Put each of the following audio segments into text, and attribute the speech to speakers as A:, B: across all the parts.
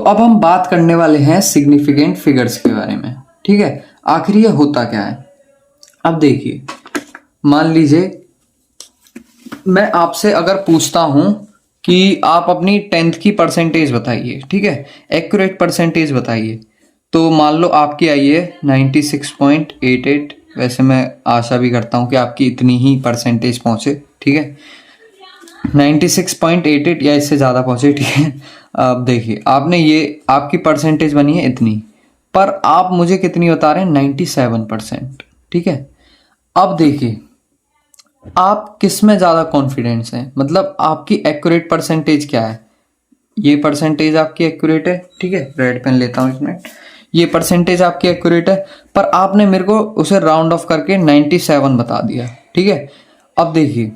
A: अब हम बात करने वाले हैं सिग्निफिकेंट फिगर्स के बारे में। ठीक है, आखिर ये होता क्या है। अब देखिए, मान लीजिए मैं आपसे अगर पूछता हूं कि आप अपनी 10th की परसेंटेज बताइए, ठीक है, एक्यूरेट परसेंटेज बताइए, तो मान लो आपकी आई है 96.88। वैसे मैं आशा भी करता हूं कि आपकी इतनी ही परसेंटेज पहुंचे, ठीक है, 96.88 या इससे ज़्यादा पहुंचे, ठीक है। अब देखिए, आपने ये आपकी परसेंटेज बनी है इतनी, पर आप मुझे कितनी बता रहे हैं, 97%, ठीक है। अब देखिए, आप किस में ज़्यादा कॉन्फिडेंस हैं, मतलब आपकी एक्यूरेट परसेंटेज क्या है। ये परसेंटेज आपकी एक्यूरेट है, ठीक है, रेड पेन लेता हूँ इसमें। ये परसेंटेज आपकी एक्यूरेट है, पर आपने मेरे को उसे राउंड ऑफ करके 97 बता दिया, ठीक है। अब देखिए,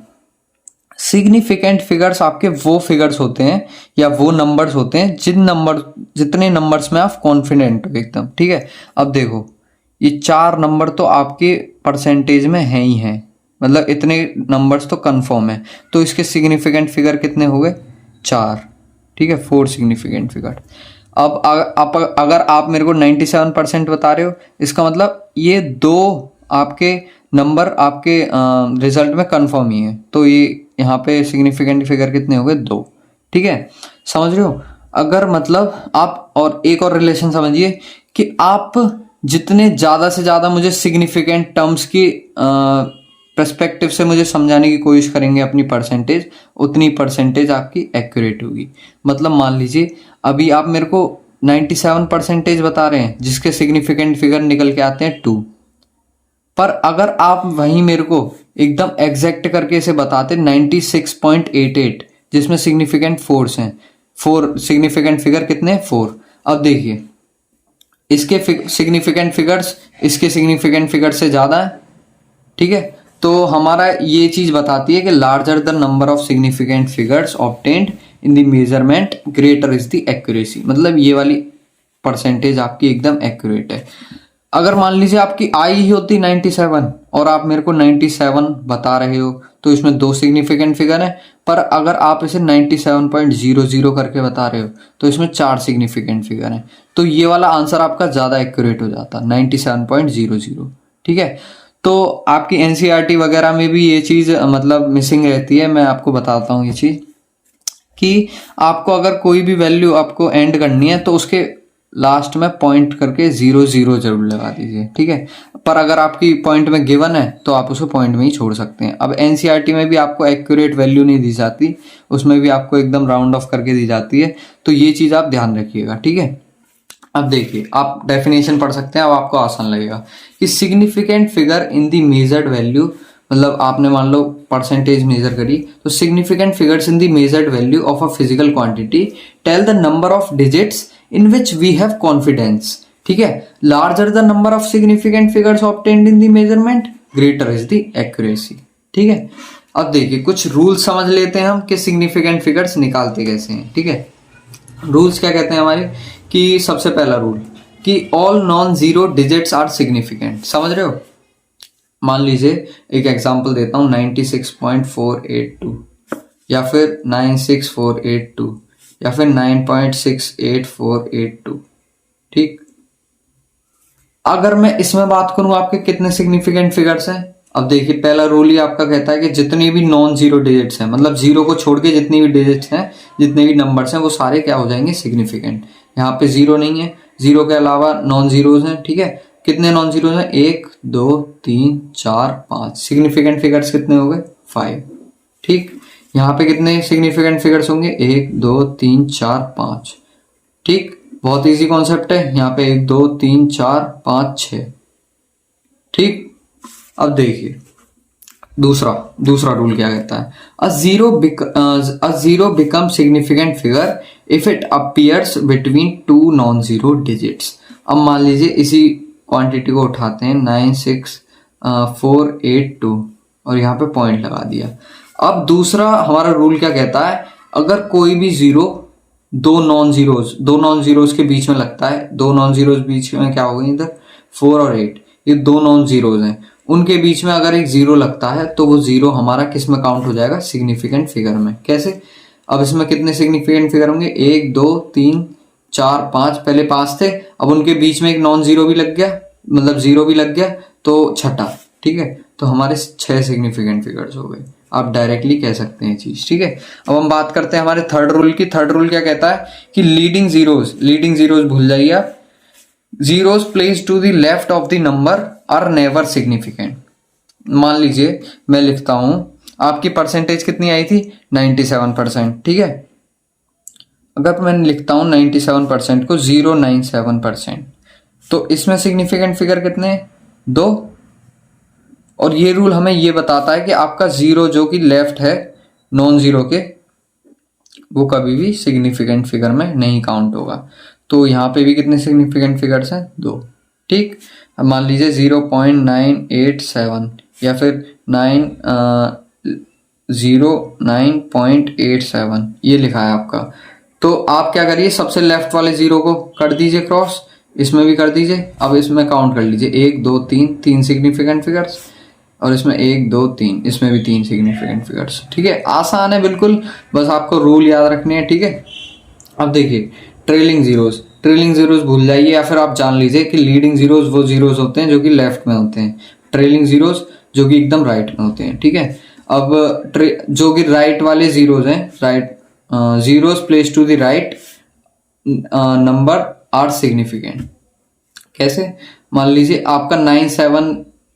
A: सिग्निफिकेंट फिगर्स आपके वो फिगर्स होते हैं या वो नंबर्स होते हैं जितने नंबर्स में आप कॉन्फिडेंट हो एकदम, ठीक है। अब देखो, ये 4 नंबर तो आपके परसेंटेज में हैं ही हैं, मतलब इतने नंबर्स तो कंफर्म है, तो इसके सिग्निफिकेंट फिगर कितने हो गए, 4, ठीक है, 4 सिग्निफिकेंट फिगर। अब अगर आप मेरे को 97% बता रहे हो, इसका मतलब ये 2 आपके नंबर आपके रिजल्ट में कंफर्म ही है, तो ये यहाँ पे सिग्निफिकेंट फिगर कितने हो गए, 2, ठीक है, समझ रहे हो। अगर मतलब आप और एक और रिलेशन समझिए कि आप जितने ज़्यादा से ज़्यादा मुझे सिग्निफिकेंट टर्म्स की पर्सपेक्टिव से मुझे समझाने की कोशिश करेंगे अपनी परसेंटेज, उतनी परसेंटेज आपकी एक्यूरेट होगी। मतलब मान लीजिए अभी आप मेरे को 97% बता रहे हैं, जिसके सिग्निफिकेंट फिगर निकल के आते हैं 2, पर अगर आप वहीं मेरे को एकदम एग्जैक्ट करके इसे बताते 96.88, जिसमें सिग्निफिकेंट 4 हैं, 4 सिग्निफिकेंट फिगर कितने, 4। अब देखिए, इसके सिग्निफिकेंट फिगर्स इसके सिग्निफिकेंट फिगर से ज़्यादा है, ठीक है। तो हमारा ये चीज़ बताती है कि larger the number of significant figures obtained in the measurement greater is the accuracy. मतलब ये वाली परसेंटेज आपकी एकदम एक्यूरेट है। अगर मान लीजिए आपकी आई ही होती 97 और आप मेरे को 97 बता रहे हो, तो इसमें 2 सिग्निफिकेंट फिगर है, पर अगर आप इसे 97.00 करके बता रहे हो, तो इसमें 4 सिग्निफिकेंट फिगर हैं, तो ये वाला आंसर आपका ज़्यादा एक्यूरेट हो जाता 97.00, ठीक है। तो आपकी एनसीईआरटी वगैरह में भी ये चीज़ मतलब मिसिंग रहती है। मैं आपको बताता हूँ ये चीज़ कि आपको अगर कोई भी वैल्यू आपको एंड करनी है, तो उसके लास्ट में पॉइंट करके 00 जरूर लगा दीजिए, ठीक है। पर अगर आपकी पॉइंट में गिवन है, तो आप उसे पॉइंट में ही छोड़ सकते हैं। अब एनसीईआरटी में भी आपको एक्यूरेट वैल्यू नहीं दी जाती, उसमें भी आपको एकदम राउंड ऑफ करके दी जाती है, तो ये चीज़ आप ध्यान रखिएगा, ठीक है। अब देखिए, आप डेफिनेशन पढ़ सकते हैं, अब आपको आसान लगेगा कि significant figure in the measured value, मतलब आपने मान लो परसेंटेज मेजर करी, तो significant figures in the measured value of a physical quantity tell the number of digits in which we have confidence, ठीक है। Larger the number of significant figures obtained in the measurement greater is the accuracy, ठीक है। अब देखिए, कुछ rules समझ लेते हैं हम कि सिग्निफिकेंट फिगर्स निकालते कैसे हैं, ठीक है। रूल्स क्या कहते हैं हमारे कि सबसे पहला रूल कि all non zero digits are significant. समझ रहे हो, मान लीजिए एक एग्जांपल देता हूं, 96.482 या फिर 96482 या फिर 9.68482, ठीक। अगर मैं इसमें बात करूं, आपके कितने सिग्निफिकेंट फिगर्स हैं। अब देखिए, पहला रूल ही आपका कहता है कि जितने भी नॉन जीरो डिजिट्स हैं, मतलब जीरो को छोड़ के जितनी भी डिजिट्स हैं, जितने भी नंबर्स हैं, वो सारे क्या हो जाएंगे, सिग्निफिकेंट। यहाँ पे जीरो नहीं है, जीरो के अलावा नॉन जीरोज हैं, ठीक है। कितने नॉन जीरोज हैं, 1 2 3 4 5, सिग्निफिकेंट फिगर्स कितने हो गए, 5, ठीक। यहाँ पे कितने सिग्निफिकेंट फिगर्स होंगे, 1 2 3 4 5, ठीक। बहुत इजी कॉन्सेप्ट है, यहाँ पे 1 2 3 4 5 6, ठीक। अब देखिए, दूसरा रूल क्या कहता है, a zero become significant figure if it appears between 2 non zero digits. अब मान लीजिए इसी क्वांटिटी को उठाते हैं 96482 और यहाँ पे पॉइंट लगा दिया। अब दूसरा हमारा रूल क्या कहता है, अगर कोई भी जीरो दो नॉन जीरोज के बीच में लगता है, 2 नॉन जीरोज बीच में क्या हो गई, इधर 4 और 8, ये 2 नॉन जीरोज हैं, उनके बीच में अगर एक जीरो लगता है, तो वो जीरो हमारा किस में काउंट हो जाएगा, सिग्निफिकेंट फिगर में। कैसे, अब इसमें कितने सिग्निफिकेंट फिगर होंगे, 1 2 3 4 5, पहले 5 थे, अब उनके बीच में एक नॉन जीरो भी लग गया, मतलब जीरो भी लग गया, तो छठा। ठीक है, तो हमारे 6 सिग्निफिकेंट फिगर्स हो गए। आप डायरेक्टली कह सकते हैं चीज। ठीक है, अब हम बात करते हैं हमारे थर्ड रूल की। थर्ड रूल क्या कहता है कि लीडिंग जीरोज भूल जाइए आप। Zeros place to the left of the number are never significant. मान लीजिए मैं लिखता हूं, आपकी परसेंटेज कितनी आई थी? 97%। ठीक है, अगर मैं लिखता हूं 97% को 097%, तो इसमें सिग्निफिकेंट फिगर कितने हैं? 2। और ये रूल हमें ये बताता है कि आपका जीरो जो कि लेफ्ट है नॉन जीरो के, वो कभी भी सिग्निफिकेंट फिगर में नहीं काउंट होगा। तो यहाँ पे भी कितने सिग्निफिकेंट फिगर्स हैं? 2। ठीक, अब मान लीजिए 0.987 या फिर 09.87 ये लिखा है आपका। तो आप क्या करिए, सबसे लेफ्ट वाले जीरो को कर दीजिए क्रॉस, इसमें भी कर दीजिए। अब इसमें काउंट कर लीजिए 1 2 3, 3 सिग्निफिकेंट फिगर्स, और इसमें 1 2 3, इसमें भी 3 सिग्निफिकेंट फिगर्स। ठीक है, आसान है बिल्कुल, बस आपको रूल याद रखने हैं। ठीक है, अब देखिए ट्रेलिंग जीरोज भूल जाइए, या फिर आप जान लीजिए कि लीडिंग जीरोज वो जीरोज होते हैं जो कि लेफ्ट में होते हैं, ट्रेलिंग जीरोज जो कि एकदम राइट में होते हैं। ठीक है, अब जो कि राइट वाले जीरोज हैं, right zeros place to the right number are significant. कैसे? मान लीजिए आपका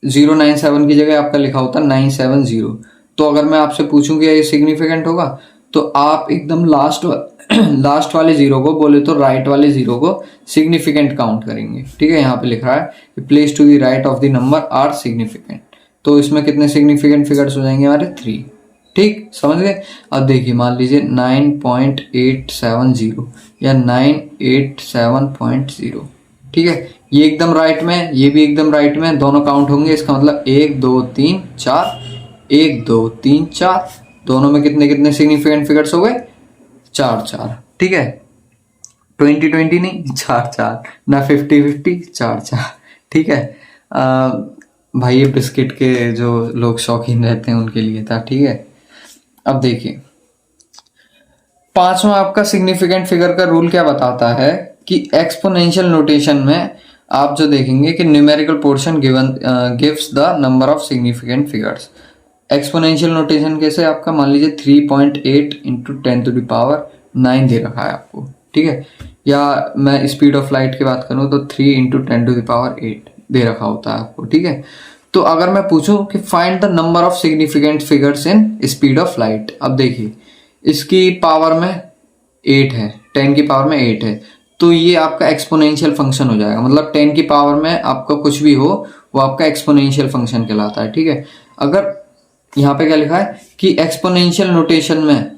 A: 097 की जगह आपका लिखा होता है 970, तो अगर मैं आपसे पूछूं कि ये सिग्निफिकेंट होगा, तो आप एकदम लास्ट वाले जीरो को, बोले तो राइट वाले जीरो को सिग्निफिकेंट काउंट करेंगे। ठीक है, यहाँ पे लिख रहा है कि place to the right of the number are significant, तो इसमें कितने सिग्निफिकेंट फिगर्स हो जाएंगे हमारे? 3। ठीक, समझ गए? अब देखिए मान लीजिए 9.870 या 987.0। ठीक है, ये एकदम राइट में, ये भी एकदम राइट में, दोनों काउंट होंगे। इसका मतलब 1 2 3 4, 1 2 3 4, दोनों में कितने कितने सिग्निफिकेंट फिगर्स हो गए? 4 4। ठीक है, 20 20 नहीं, 4 4 ना, 50 50, 4 4। ठीक है, भाई ये बिस्किट के जो लोग शौकीन रहते हैं उनके लिए था। ठीक है, अब देखिए पांचवा आपका सिग्निफिकेंट फिगर का रूल क्या बताता है कि एक्सपोनेंशियल नोटेशन में आप जो देखेंगे कि numerical portion gives the number of significant figures. Exponential notation कैसे? आपका मान लीजिए 3.8 इंटू 10 टू द पावर 9 दे रखा है आपको। ठीक है, या मैं स्पीड ऑफ लाइट की बात करूं तो 3 इंटू 10 टू द पावर 8 दे रखा होता है आपको। ठीक है, तो अगर मैं पूछूं कि find the number of significant figures in speed of light, अब देखिए इसकी पावर में 8 है, 10 की पावर में 8 है, तो ये आपका एक्सपोनेंशियल फंक्शन हो जाएगा। मतलब 10 की पावर में आपका कुछ भी हो वो आपका एक्सपोनेंशियल फंक्शन कहलाता है। ठीक है, अगर यहाँ पे क्या लिखा है कि एक्सपोनेंशियल नोटेशन में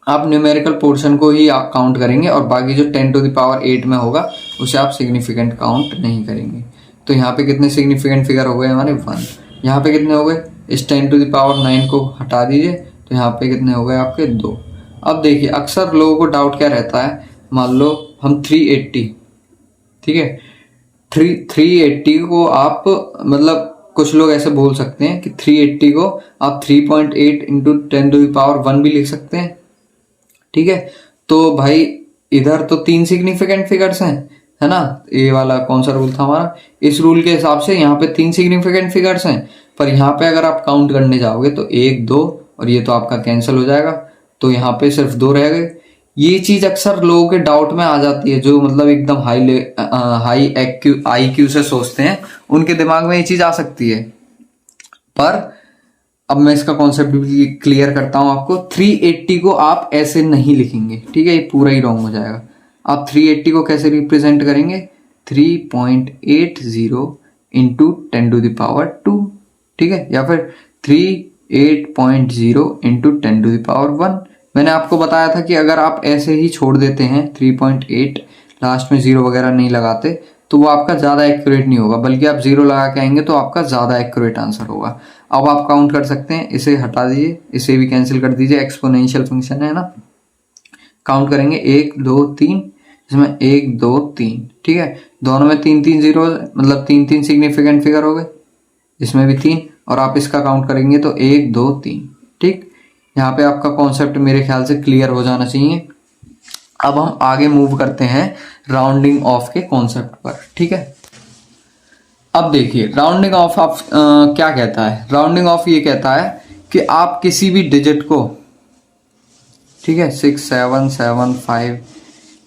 A: आप न्यूमेरिकल पोर्शन को ही आप काउंट करेंगे और बाकी जो 10 टू द पावर 8 में होगा उसे आप सिग्निफिकेंट काउंट नहीं करेंगे। तो यहाँ पे कितने सिग्निफिकेंट फिगर हो गए हमारे? 1। यहाँ पे कितने हो गए? इस 10 टू द पावर 9 को हटा दीजिए, तो यहाँ पे कितने हो गए आपके? 2। अब देखिए अक्सर लोगों को डाउट क्या रहता है, मान लो हम 380, ठीक है, 380 को आप, मतलब कुछ लोग ऐसे बोल सकते हैं कि 380 को आप 3.8 इंटू 10 टू द पावर 1 भी लिख सकते हैं। ठीक है, तो भाई इधर तो 3 सिग्निफिकेंट फिगर्स हैं, है ना? ये वाला कौन सा रूल था हमारा? इस रूल के हिसाब से यहाँ पे 3 सिग्निफिकेंट फिगर्स हैं, पर यहाँ पे अगर आप काउंट करने जाओगे तो 1 2 और ये तो आपका कैंसिल हो जाएगा, तो यहाँ पे सिर्फ 2 रह गए। ये चीज अक्सर लोगों के डाउट में आ जाती है, जो मतलब एकदम हाई IQ से सोचते हैं, उनके दिमाग में ये चीज आ सकती है। पर अब मैं इसका कॉन्सेप्ट भी क्लियर करता हूं आपको। 380 को आप ऐसे नहीं लिखेंगे, ठीक है, ये पूरा ही रॉन्ग हो जाएगा। आप 380 को कैसे रिप्रेजेंट करेंगे? 3.80 इंटू 10 टू द पावर 2, ठीक है, या फिर 38.0 इंटू 10 टू द पावर 1। मैंने आपको बताया था कि अगर आप ऐसे ही छोड़ देते हैं 3.8, लास्ट में 0 वगैरह नहीं लगाते, तो वो आपका ज़्यादा एक्यूरेट नहीं होगा, बल्कि आप 0 लगा के आएंगे तो आपका ज़्यादा एक्यूरेट आंसर होगा। अब आप काउंट कर सकते हैं, इसे हटा दीजिए, इसे भी कैंसिल कर दीजिए, एक्सपोनेंशियल फंक्शन है ना। काउंट करेंगे 1 2 3, इसमें 1 2 3, ठीक है, दोनों में 3 3 0, मतलब 3 3 सिग्निफिकेंट फिगर हो गए, इसमें भी 3, और आप इसका काउंट करेंगे तो 1 2 3। ठीक, यहाँ पे आपका कॉन्सेप्ट मेरे ख्याल से क्लियर हो जाना चाहिए। अब हम आगे मूव करते हैं राउंडिंग ऑफ के कॉन्सेप्ट पर, ठीक है। अब देखिए राउंडिंग ऑफ आप क्या कहता है, राउंडिंग ऑफ ये कहता है कि आप किसी भी डिजिट को, ठीक है, 6 7 7 5,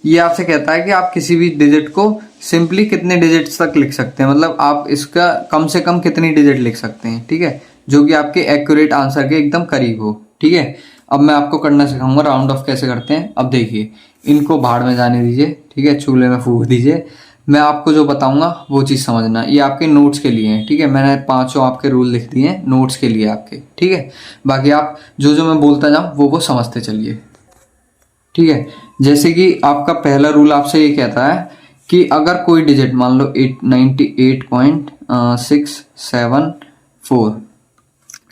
A: ये आपसे कहता है कि आप किसी भी डिजिट को सिंपली कितने डिजिट्स तक लिख सकते हैं, मतलब आप इसका कम से कम कितनी डिजिट लिख सकते हैं, ठीक है, जो कि आपके एक्यूरेट आंसर के एकदम करीब हो, ठीक है। अब मैं आपको करना सिखाऊंगा राउंड ऑफ कैसे करते हैं। अब देखिए इनको भाड़ में जाने दीजिए, ठीक है, चूल्हे में फूंक दीजिए। मैं आपको जो बताऊंगा वो चीज़ समझना, ये आपके नोट्स के लिए है, ठीक है। मैंने 5 आपके रूल लिख दिए हैं नोट्स के लिए आपके, ठीक है। बाकी आप जो जो मैं बोलता जाऊँ वो समझते चलिए, ठीक है। जैसे कि आपका पहला रूल आपसे ये कहता है कि अगर कोई डिजिट मान लो 98.674,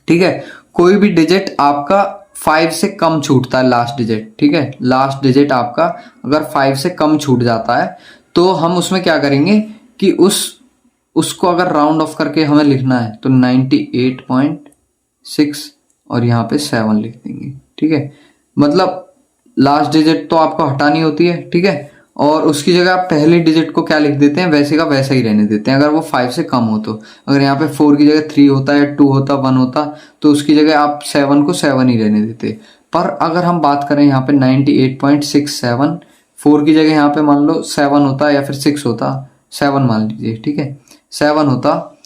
A: ठीक है, कोई भी डिजिट आपका 5 से कम छूटता है, लास्ट डिजिट, ठीक है, लास्ट डिजिट आपका अगर 5 से कम छूट जाता है तो हम उसमें क्या करेंगे कि उसको अगर राउंड ऑफ करके हमें लिखना है तो 98.6 और यहाँ पे 7 लिख देंगे, ठीक है। मतलब लास्ट डिजिट तो आपको हटानी होती है, ठीक है, और उसकी जगह आप पहले डिजिट को क्या लिख देते हैं, वैसे का वैसा ही रहने देते हैं। अगर वो 5 से कम हो तो, अगर यहाँ पे 4 की जगह 3 होता या 2 होता 1 होता तो उसकी जगह आप 7 को 7 ही रहने देते। पर अगर हम बात करें यहाँ पे 98.67, 4 की जगह यहाँ पे मान लो 7 होता या फिर 6 होता, 7 मान लीजिए, ठीक है, 7 होता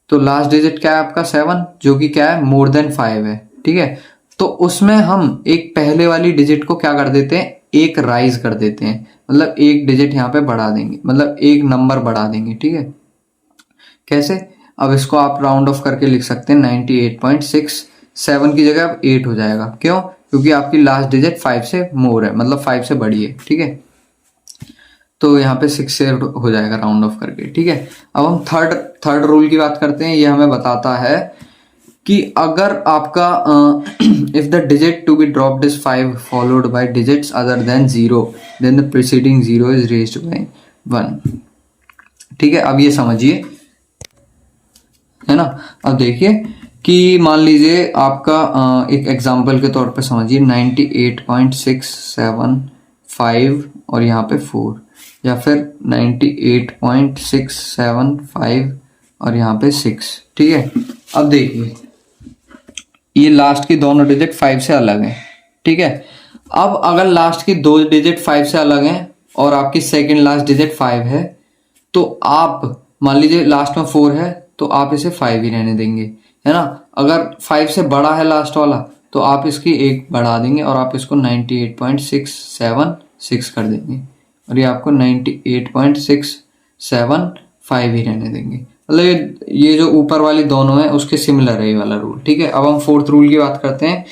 A: तो लास्ट डिजिट क्या है आपका 7, जो कि क्या है मोर देन 5 है, ठीक है। तो उसमें हम एक पहले वाली डिजिट को क्या कर देते हैं, एक राइज कर देते हैं, मतलब एक डिजिट यहाँ पे बढ़ा देंगे, मतलब एक नंबर बढ़ा देंगे, ठीक है। कैसे, अब इसको आप राउंड ऑफ करके लिख सकते हैं 98.67 की जगह अब 8 हो जाएगा, क्यों, क्योंकि आपकी लास्ट डिजिट 5 से मोर है, मतलब 5 से बड़ी है, ठीक है। तो यहाँ पे 6 से हो जाएगा राउंड ऑफ करके, ठीक है। अब हम थर्ड रूल की बात करते हैं। ये हमें बताता है कि अगर आपका if the digit to be dropped is 5 followed by digits other than 0 then the preceding 0 is raised by 1, ठीक है। अब ये समझिए, है ना। अब देखिए कि मान लीजिए आपका एक एग्जांपल के तौर पे समझिए 98.675 और यहाँ पे 4, या फिर 98.675 और यहाँ पे 6, ठीक है। अब देखिए ये लास्ट की दोनों डिजिट 5 से अलग हैं, ठीक है। अब अगर लास्ट की दो डिजिट 5 से अलग हैं और आपकी सेकंड लास्ट डिजिट 5 है, तो आप मान लीजिए लास्ट में 4 है तो आप इसे 5 ही रहने देंगे, है ना। अगर 5 से बड़ा है लास्ट वाला तो आप इसकी एक बढ़ा देंगे और आप इसको 98.676 कर देंगे और ये आपको 98.675 ही रहने देंगे। मतलब ये जो ऊपर वाली दोनों है उसके सिमिलर है ये वाला रूल, ठीक है। अब हम फोर्थ रूल की बात करते हैं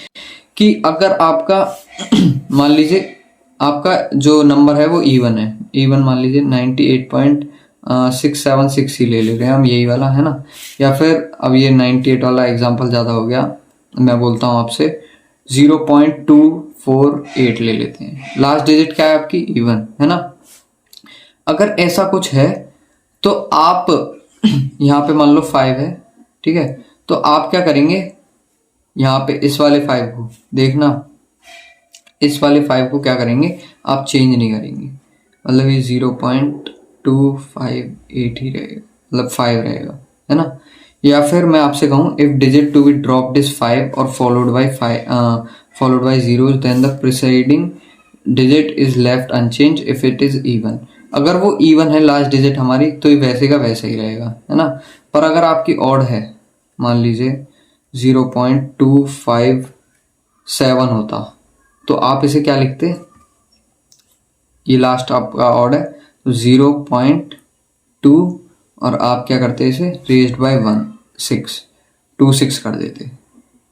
A: कि अगर आपका मान लीजिए आपका जो नंबर है वो इवन है, इवन मान लीजिए 98.676 ही ले रहे हैं हम, यही वाला, है ना। या फिर अब ये 98 वाला एग्जांपल ज़्यादा हो गया, मैं बोलता हूँ आपसे 0.248 ले लेते हैं। लास्ट डिजिट क्या है आपकी, इवन, है ना। अगर ऐसा कुछ है तो आप यहाँ पे मान लो 5 है, ठीक है, तो आप क्या करेंगे, यहाँ पे इस वाले 5 को देखना, इस वाले 5 को क्या करेंगे आप चेंज नहीं करेंगे, मतलब ये 0.258 ही रहेगा, मतलब 5 रहेगा, है ना। या फिर मैं आपसे कहूँ if digit to be dropped is 5 और followed by 0 then the preceding digit is left unchanged if it is even. अगर वो इवन है लास्ट डिजिट हमारी तो ये वैसे का वैसा ही रहेगा, है ना। पर अगर आपकी ऑड है, मान लीजिए 0.257 होता तो आप इसे क्या लिखते, ये लास्ट आपका ऑड है तो 0.2 और आप क्या करते इसे रेज्ड बाय 26 कर देते,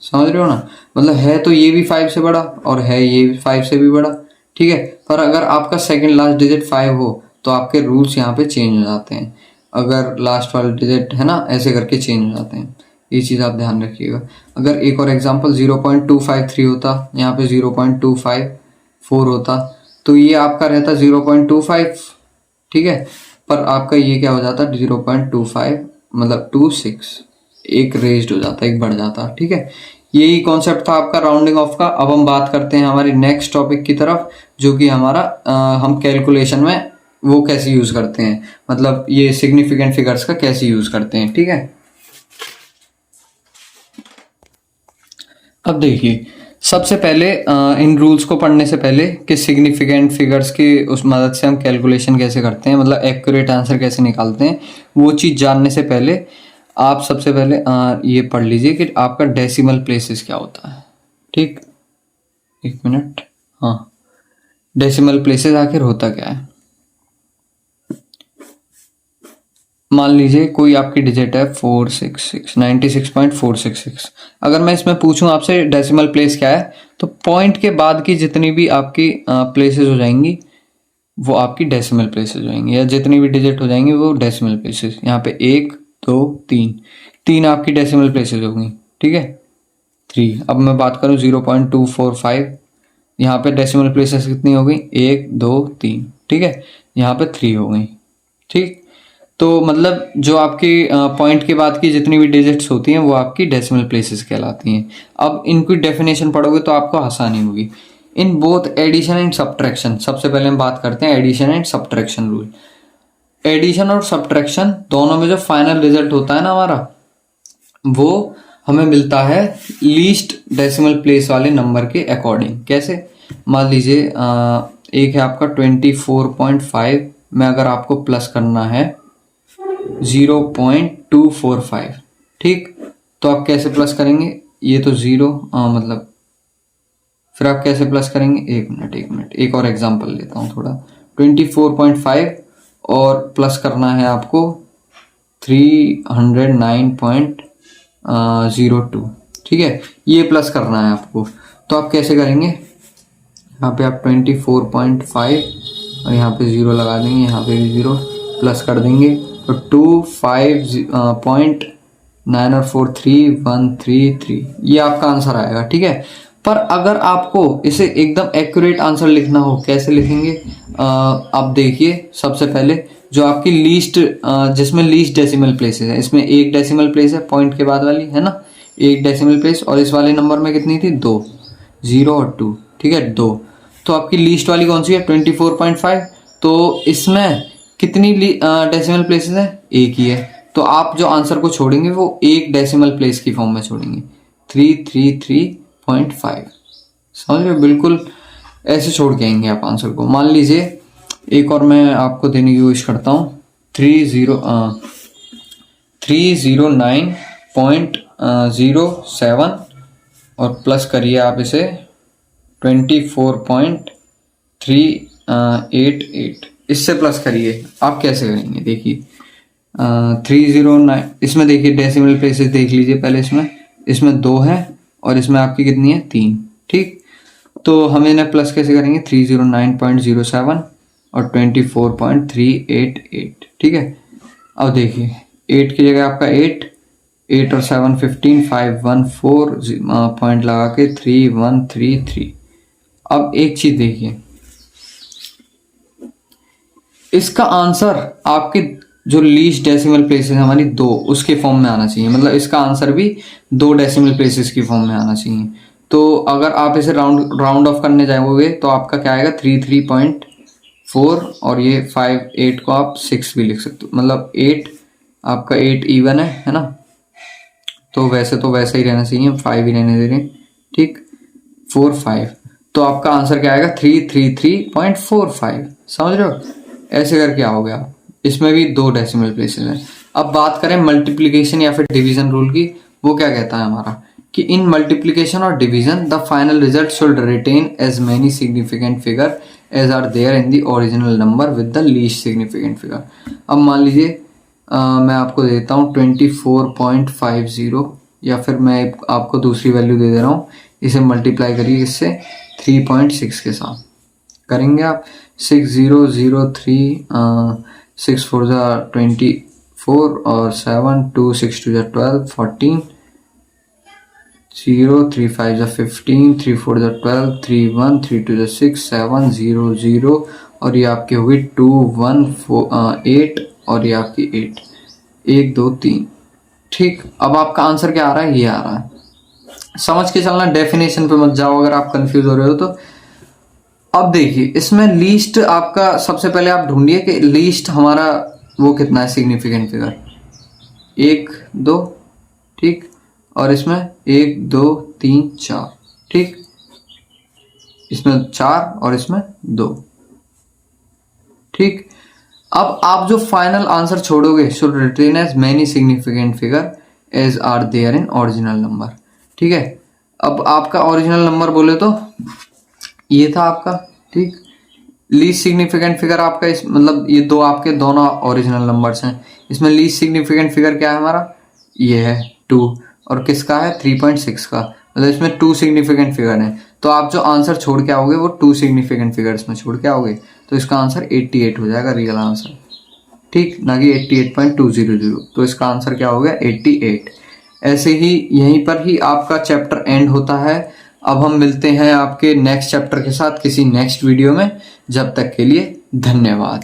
A: समझ रहे हो ना। मतलब है तो ये भी 5 से बड़ा और है ये 5 से भी बड़ा, ठीक है। पर अगर आपका सेकंड लास्ट डिजिट 5 हो तो आपके रूल्स यहाँ पे चेंज हो जाते हैं, अगर लास्ट वाला डिजिट है ना ऐसे करके चेंज हो जाते हैं, ये चीज़ आप ध्यान रखिएगा। अगर एक और एग्जांपल 0.253 होता, यहाँ पे 0.254 होता तो ये आपका रहता 0.25, ठीक है। पर आपका ये क्या हो जाता 0.25 मतलब 26, एक रेज्ड हो जाता, एक बढ़ जाता, ठीक है। यही कॉन्सेप्ट था आपका राउंडिंग ऑफ का। अब हम बात करते हैं हमारे नेक्स्ट टॉपिक की तरफ, जो कि हमारा हम कैलकुलेशन में वो कैसे यूज करते हैं, मतलब ये सिग्निफिकेंट फिगर्स का कैसे यूज करते हैं। ठीक है, अब देखिए सबसे पहले इन रूल्स को पढ़ने से पहले कि सिग्निफिकेंट फिगर्स की उस मदद से हम कैलकुलेशन कैसे करते हैं, मतलब एक्यूरेट आंसर कैसे निकालते हैं, वो चीज़ जानने से पहले आप सबसे पहले ये पढ़ लीजिए कि आपका डेसिमल प्लेसेस क्या होता है। ठीक, एक मिनट, हाँ, डेसिमल प्लेसेस आखिर होता क्या है। मान लीजिए कोई आपकी डिजिट है 466 96.466। अगर मैं इसमें पूछूं आपसे डेसिमल प्लेस क्या है, तो पॉइंट के बाद की जितनी भी आपकी प्लेसेस हो जाएंगी वो आपकी डेसिमल प्लेसेस हो जाएंगी, या जितनी भी डिजिट हो जाएंगी वो डेसिमल प्लेसेस। यहाँ पे 1 2 3, 3 आपकी डेसिमल प्लेसेस होंगी। ठीक है, 3। अब मैं बात करूँ 0.245, यहाँ पे डेसिमल प्लेसेस कितनी हो गई, 1 2 3। ठीक है, यहाँ पे 3 हो गई। ठीक, तो मतलब जो आपकी पॉइंट के बाद की जितनी भी डिजिट्स होती हैं वो आपकी डेसिमल प्लेसेस कहलाती हैं। अब इनकी डेफिनेशन पढ़ोगे तो आपको आसानी होगी। In both addition and subtraction, सबसे पहले हम बात करते हैं addition and subtraction rule. Addition और सब्ट्रैक्शन दोनों में जो फाइनल रिजल्ट होता है ना हमारा, वो हमें मिलता है लीस्ट डेसिमल प्लेस वाले नंबर के अकॉर्डिंग। कैसे, मान लीजिए एक है आपका 24.5 में अगर आपको प्लस करना है 0.245। ठीक, तो आप कैसे प्लस करेंगे, ये तो 0 मतलब फिर आप कैसे प्लस करेंगे, एक मिनट एक और एग्जांपल लेता हूँ थोड़ा। 24.5 और प्लस करना है आपको 309.02। ठीक है, ये प्लस करना है आपको, तो आप कैसे करेंगे, यहाँ पे आप 24.5 और यहाँ पे 0 लगा देंगे, यहाँ पे भी 0 प्लस कर देंगे, तो 25.943.133 ये आपका आंसर आएगा। ठीक है, पर अगर आपको इसे एकदम एक्यूरेट आंसर लिखना हो, कैसे लिखेंगे, आप देखिए सबसे पहले जो आपकी लीस्ट जिसमें लीस्ट डेसिमल प्लेसेस है, इसमें एक डेसिमल प्लेस है पॉइंट के बाद वाली, है ना, एक डेसिमल प्लेस, और इस वाले नंबर में कितनी थी, 2, 0 और 2। ठीक है, 2, तो आपकी लीस्ट वाली कौन सी है, 24.5। तो इसमें कितनी डेसिमल प्लेसेस है, एक ही है, तो आप जो आंसर को छोड़ेंगे वो एक डेसिमल प्लेस की फॉर्म में छोड़ेंगे, 333.5। समझ रहे हो, बिल्कुल ऐसे छोड़ के आएंगे आप आंसर को। मान लीजिए एक और मैं आपको देने की कोशिश करता हूँ, 309.07 और प्लस करिए आप इसे 24.388, इससे प्लस करिए। आप कैसे करेंगे, देखिए 309, इसमें देखिए डेसिमल प्लेसेस देख लीजिए पहले, इसमें 2 है और इसमें आपकी कितनी है, 3। ठीक, तो हम इन्हें प्लस कैसे करेंगे, 309.07 और 24.388। ठीक है, अब देखिए 8 की जगह आपका 8 और 7 15, 514 पॉइंट लगा के 3133। अब एक चीज देखिए, इसका आंसर आपके जो लीस्ट डेसिमल प्लेसेस हमारी 2, उसके फॉर्म में आना चाहिए, मतलब इसका आंसर भी 2 डेसिमल प्लेसेस की फॉर्म में आना चाहिए। तो अगर आप इसे राउंड ऑफ करने जाओगे तो आपका क्या आएगा, 33.4, और ये 58 को आप 6 भी लिख सकते हो, मतलब 8 आपका 8 इवन है ना, तो वैसे ही रहना चाहिए, 5 ही रहने दे रहे हैं। ठीक, 4 5, तो आपका आंसर क्या आएगा, 333.45। समझ रहे हो, ऐसे करके आओगे आप। इसमें भी 2 डेसिमल प्लेसेस हैं। अब बात करें मल्टीप्लिकेशन या फिर डिवीजन रूल की, वो क्या कहता है हमारा, कि इन मल्टीप्लिकेशन और division the final result should retain as many significant figure as are there in the original number with the least significant figure. अब मान लीजिए मैं आपको देता हूँ 24.50, या फिर मैं आपको दूसरी वैल्यू दे दे रहा हूँ, इसे मल्टीप्लाई करिए इससे 3.6 के साथ, करेंगे आप 6003, 6 4 24 और 7 2 6 2 12 14, 0 3 5 15, 3 4 12, 3 1 3 2 6 7 0 0, और ये आपकी होगी 2 1 4 8, और ये आपकी 8 1 2 3। ठीक, अब आपका आंसर क्या आ रहा है, ये आ रहा है। समझ के चलना, डेफिनेशन पे मत जाओ अगर आप कंफ्यूज हो रहे हो तो। अब देखिए इसमें लीस्ट आपका सबसे पहले आप ढूंढिए कि लीस्ट हमारा वो कितना है सिग्निफिकेंट फिगर, 1 2, ठीक, और इसमें 1 2 3 4, ठीक, इसमें 4 और इसमें 2, ठीक। अब आप जो फाइनल आंसर छोड़ोगे should retain as many significant figure as are there in original number, ठीक है। अब आपका ओरिजिनल नंबर बोले तो ये था आपका, ठीक। लीस्ट सिग्निफिकेंट फिगर आपका इस मतलब ये दो आपके दोनों ओरिजिनल नंबर्स हैं। इसमें लीस्ट सिग्निफिकेंट फिगर क्या है हमारा, ये है 2, और किसका है 3.6 का, मतलब इसमें 2 सिग्निफिकेंट फिगर हैं। तो आप जो आंसर छोड़ के आओगे वो 2 सिग्निफिकेंट फिगर्स में छोड़ के आओगे, तो इसका आंसर 88 हो जाएगा रियल आंसर, ठीक, ना कि 88.200। तो इसका आंसर क्या हो गया 88। ऐसे ही यहीं पर ही आपका चैप्टर एंड होता है। अब हम मिलते हैं आपके नेक्स्ट चैप्टर के साथ किसी नेक्स्ट वीडियो में। जब तक के लिए धन्यवाद।